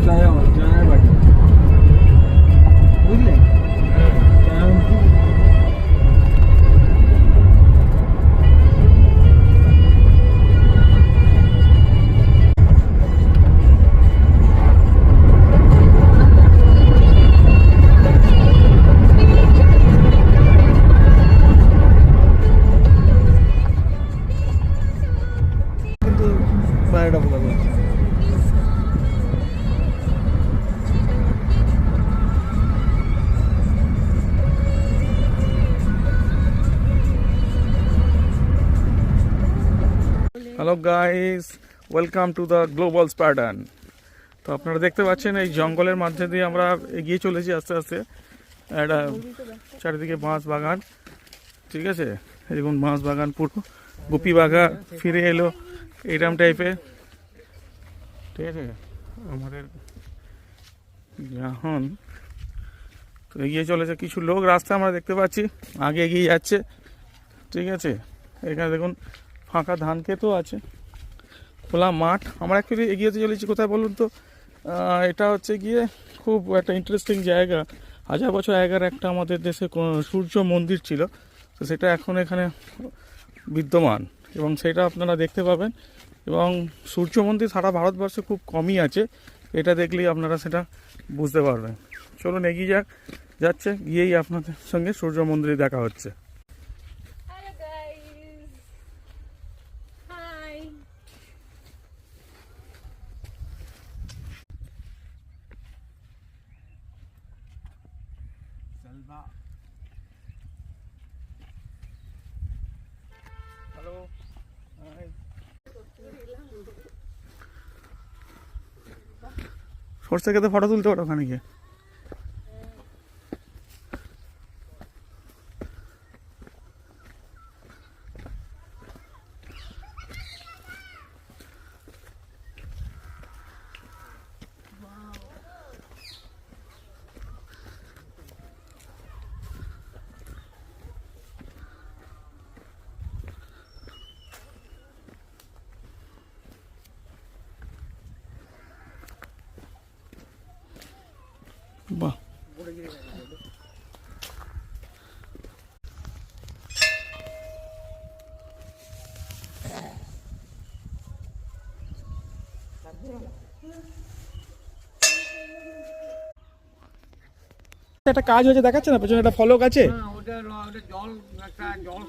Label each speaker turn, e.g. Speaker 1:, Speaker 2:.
Speaker 1: জয়ের বাড়ি বুঝলেন। কিন্তু বাইরেটা বলা যাচ্ছে। Hello guys, welcome to the global Spartan. তো আপনারা দেখতে পাচ্ছেন এই জঙ্গলের মধ্যে দিয়ে আমরা এগিয়ে চলেছি আস্তে আস্তে। একটা চারিদিকে বাঁশ বাগান, ঠিক আছে, এরকম বাঁশ বাগান পুরো গুপি বাঘা ফিরে এলো এইরকম টাইপের, ঠিক আছে। আমাদের এখন তো এগিয়ে চলেছে, কিছু লোক রাস্তা আমরা দেখতে পাচ্ছি আগে এগিয়ে যাচ্ছে, ঠিক আছে। এখানে দেখুন ফাঁকা ধান ক্ষেতও আছে, খোলা মাঠ। আমরা অ্যাকচুয়ালি এগিয়ে চলেছি কোথায় বলুন তো, এটা হচ্ছে গিয়ে খুব একটা ইন্টারেস্টিং জায়গা। হাজার বছর আগের একটা আমাদের দেশে সূর্য মন্দির ছিল, তো সেটা এখন এখানে বিদ্যমান এবং সেটা আপনারা দেখতে পাবেন। এবং সূর্য মন্দির সারা ভারতবর্ষে খুব কমই আছে, এটা দেখলেই আপনারা সেটা বুঝতে পারবেন। চলুন এগিয়ে যাচ্ছে, গিয়েই আপনাদের সঙ্গে সূর্য মন্দিরে দেখা হচ্ছে।
Speaker 2: Hello guys. Hi.
Speaker 1: হ্যালো, সরষে খেতে ফটো তুলতে পারো ওখানে গিয়ে। বাহ, একটা কাজ হয়েছে দেখাচ্ছে না, পেছনে একটা ফলক আছে।
Speaker 3: ওটা জল একটা জল